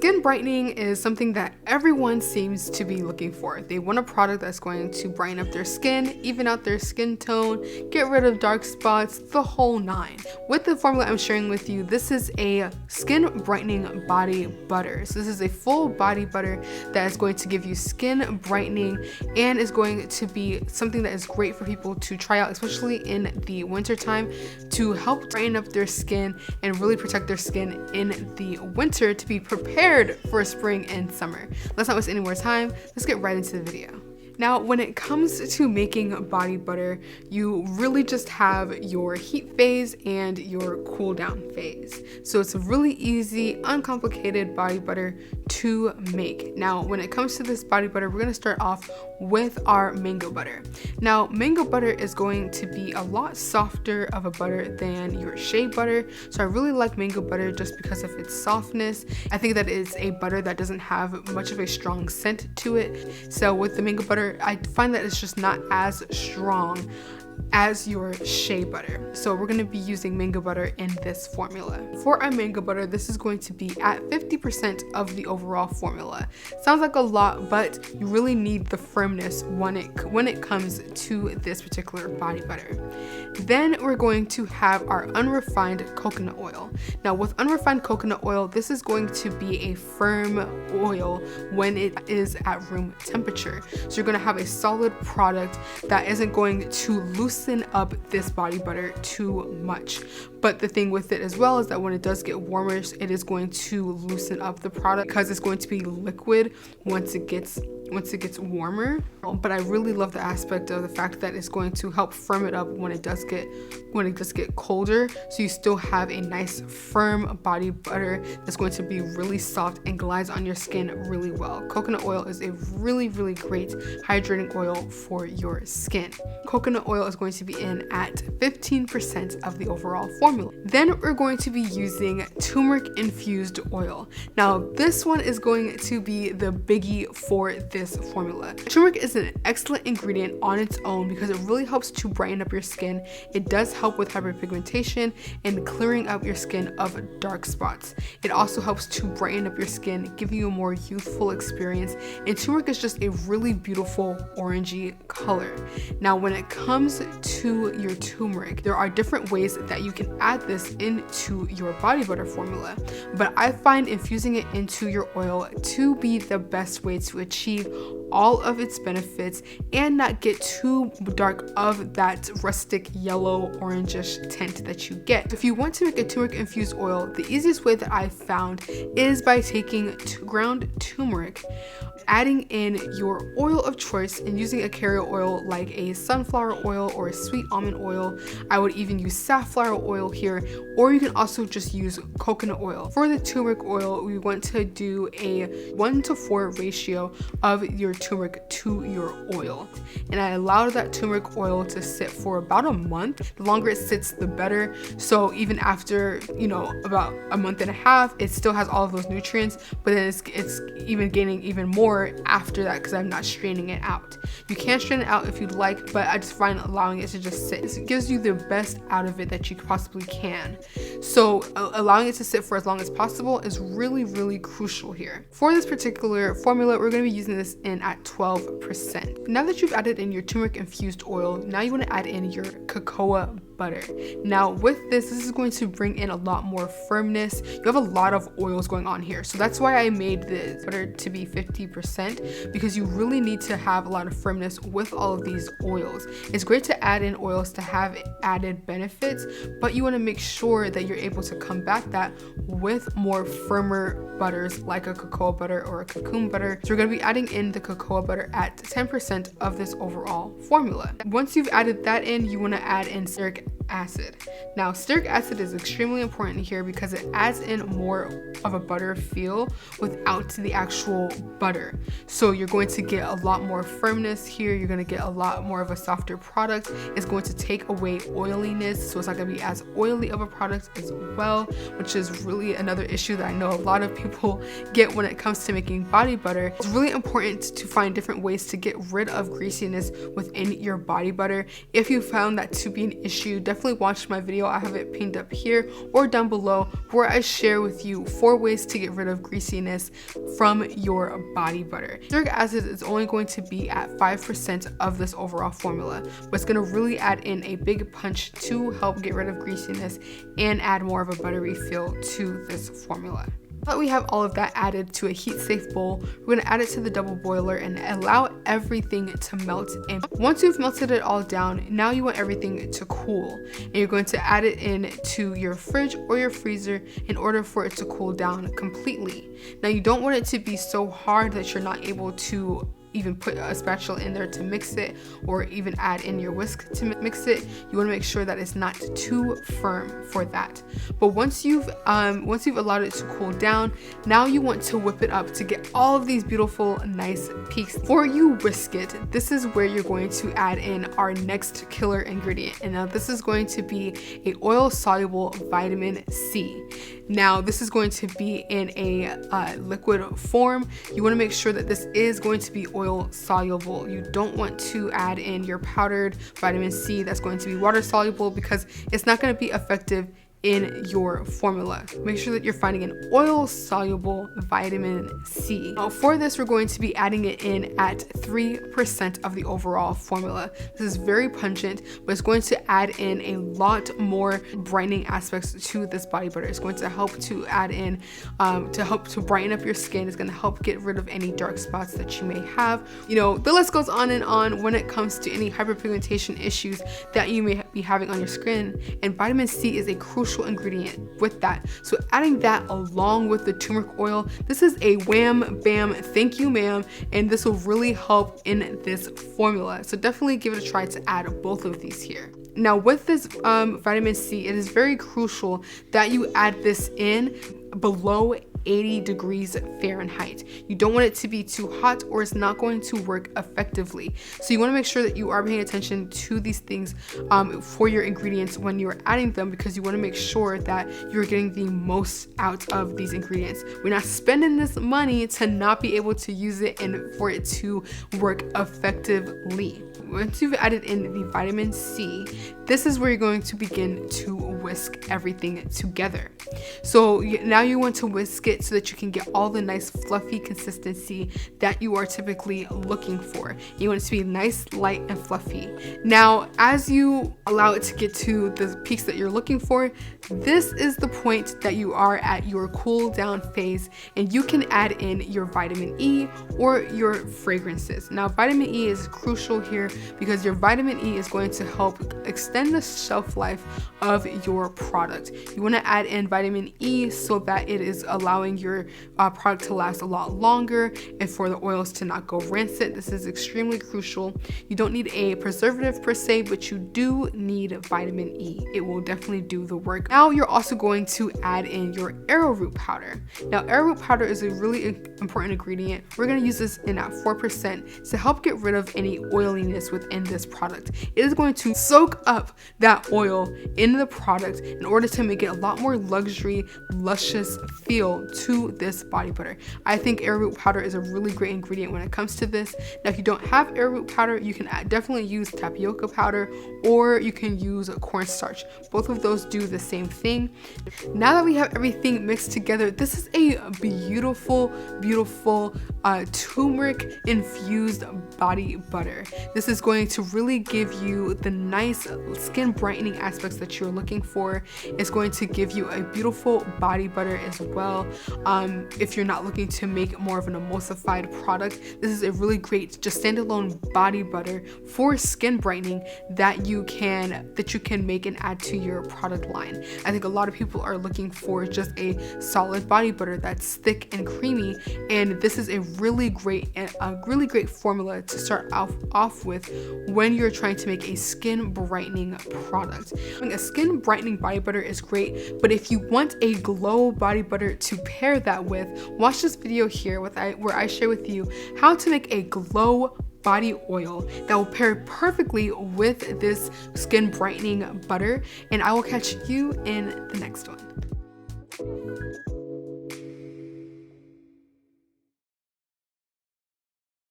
Skin brightening is something that everyone seems to be looking for. They want a product that's going to brighten up their skin, even out their skin tone, get rid of dark spots, the whole nine. With the formula I'm sharing with you, this is a skin brightening body butter. So this is a full body butter that is going to give you skin brightening and is going to be something that is great for people to try out, especially in the winter time, to help brighten up their skin and really protect their skin in the winter to be prepared for spring and summer. Let's not waste any more time. Let's get right into the video. Now, when it comes to making body butter, you really just have your heat phase and your cool down phase. So it's a really easy, uncomplicated body butter to make. Now, when it comes to this body butter, we're gonna start off with our mango butter. Now, mango butter is going to be a lot softer of a butter than your shea butter. So I really like mango butter just because of its softness. I think that it's a butter that doesn't have much of a strong scent to it. So with the mango butter, I find that it's just not as strong as your shea butter. So we're going to be using mango butter in this formula. For our mango butter, this is going to be at 50% of the overall formula. Sounds like a lot, but you really need the firmness when it comes to this particular body butter. Then we're going to have our unrefined coconut oil. Now with unrefined coconut oil, this is going to be a firm oil when it is at room temperature. So you're going to have a solid product that isn't going to loosen up this body butter too much. But the thing with it as well is that when it does get warmer, it is going to loosen up the product because it's going to be liquid once it gets warmer. But I really love the aspect of the fact that it's going to help firm it up when it does get colder, so you still have a nice firm body butter that's going to be really soft and glides on your skin really well. Coconut oil is a really great hydrating oil for your skin. Coconut oil is going to be in at 15% of the overall formula. Then we're going to be using turmeric infused oil. Now this one is going to be the biggie for this formula. Turmeric is an excellent ingredient on its own because it really helps to brighten up your skin. It does help with hyperpigmentation and clearing up your skin of dark spots. It also helps to brighten up your skin, giving you a more youthful experience. And turmeric is just a really beautiful orangey color. Now when it comes to your turmeric, there are different ways that you can add this into your body butter formula, but I find infusing it into your oil to be the best way to achieve all of its benefits and not get too dark of that rustic yellow orangish tint that you get. If you want to make a turmeric infused oil, the easiest way that I found is by taking ground turmeric, adding in your oil of choice and using a carrier oil like a sunflower oil or a sweet almond oil. I would even use safflower oil here, or you can also just use coconut oil. For the turmeric oil, we want to do a 1:4 ratio of your turmeric to your oil, and I allowed that turmeric oil to sit for about a month. The longer it sits, the better. So even after about a month and a half, it still has all of those nutrients, but then it's even gaining even more after that because I'm not straining it out. You can strain it out if you'd like, but I just find allowing it to just sit, it gives you the best out of it that you possibly can. So allowing it to sit for as long as possible is really crucial here. For this particular formula, we're going to be using this in at 12%. Now that you've added in your turmeric infused oil, now you want to add in your cocoa butter. Now with this is going to bring in a lot more firmness. You have a lot of oils going on here, so that's why I made the butter to be 50%, because you really need to have a lot of firmness with all of these oils. It's great to add in oils to have added benefits, but you want to make sure that you're able to combat that with more firmer butters like a cocoa butter or a cocoon butter. So we're going to be adding in the cocoa butter at 10% of this overall formula. Once you've added that in, you want to add in stearic acid. Now stearic acid is extremely important here because it adds in more of a butter feel without the actual butter. So you're going to get a lot more firmness here. You're going to get a lot more of a softer product. It's going to take away oiliness, so it's not going to be as oily of a product as well, which is really another issue that I know a lot of people get when it comes to making body butter. It's really important to find different ways to get rid of greasiness within your body butter. If you found that to be an issue, definitely definitely watch my video. I have it pinned up here or down below, where I share with you 4 ways to get rid of greasiness from your body butter. Uric acid is only going to be at 5% of this overall formula, but it's going to really add in a big punch to help get rid of greasiness and add more of a buttery feel to this formula. Now that we have all of that added to a heat-safe bowl, we're going to add it to the double boiler and allow everything to melt in. Once you've melted it all down, now you want everything to cool, and you're going to add it into your fridge or your freezer in order for it to cool down completely. Now you don't want it to be so hard that you're not able to even put a spatula in there to mix it, or even add in your whisk to mix it. You want to make sure that it's not too firm for that. But once you've allowed it to cool down, now you want to whip it up to get all of these beautiful nice peaks. Before you whisk it, this is where you're going to add in our next killer ingredient, and now this is going to be a oil soluble vitamin C. Now this is going to be in a liquid form. You want to make sure that this is going to be oil soluble. You don't want to add in your powdered vitamin C that's going to be water soluble, because it's not going to be effective in your formula. Make sure that you're finding an oil soluble vitamin C. Now for this, we're going to be adding it in at 3% of the overall formula. This is very pungent, but it's going to add in a lot more brightening aspects to this body butter. It's going to help to add in, to help to brighten up your skin. It's going to help get rid of any dark spots that you may have. You know, the list goes on and on when it comes to any hyperpigmentation issues that you may be having on your skin, and vitamin C is a crucial ingredient with that. So adding that along with the turmeric oil, this is a wham bam thank you ma'am, and this will really help in this formula. So definitely give it a try to add both of these here. Now with this vitamin C, it is very crucial that you add this in below 80 degrees Fahrenheit. You don't want it to be too hot, or it's not going to work effectively. So you want to make sure that you are paying attention to these things for your ingredients when you're adding them, because you want to make sure that you're getting the most out of these ingredients. We're not spending this money to not be able to use it and for it to work effectively. Once you've added in the vitamin C, this is where you're going to begin to whisk everything together. So now you want to whisk it so that you can get all the nice fluffy consistency that you are typically looking for. You want it to be nice, light, and fluffy. Now, as you allow it to get to the peaks that you're looking for, this is the point that you are at your cool down phase, and you can add in your vitamin E or your fragrances. Now, vitamin E is crucial here because your vitamin E is going to help extend the shelf life of your product. You want to add in vitamin E so that it is allowing your product to last a lot longer and for the oils to not go rancid. This is extremely crucial. You don't need a preservative per se, but you do need vitamin E. It will definitely do the work. Now you're also going to add in your arrowroot powder. Now arrowroot powder is a really important ingredient. We're going to use this in at 4% to help get rid of any oiliness within this product. It is going to soak up that oil in the product in order to make it a lot more luxury, luscious feel to this body butter. I think arrowroot powder is a really great ingredient when it comes to this. Now if you don't have arrowroot powder, you can definitely use tapioca powder, or you can use cornstarch. Both of those do the same thing. Now that we have everything mixed together, this is a beautiful turmeric infused body butter. This is going to really give you the nice skin brightening aspects that you're looking for. It's going to give you a beautiful body butter as well. If you're not looking to make more of an emulsified product, this is a really great just standalone body butter for skin brightening that you can make and add to your product line. I think a lot of people are looking for just a solid body butter that's thick and creamy, and this is a really great formula to start off with when you're trying to make a skin brightening product. A skin brightening body butter is great, but if you want a glow body butter to pair that with, watch this video here where I share with you how to make a glow body oil that will pair perfectly with this skin brightening butter, and I will catch you in the next one.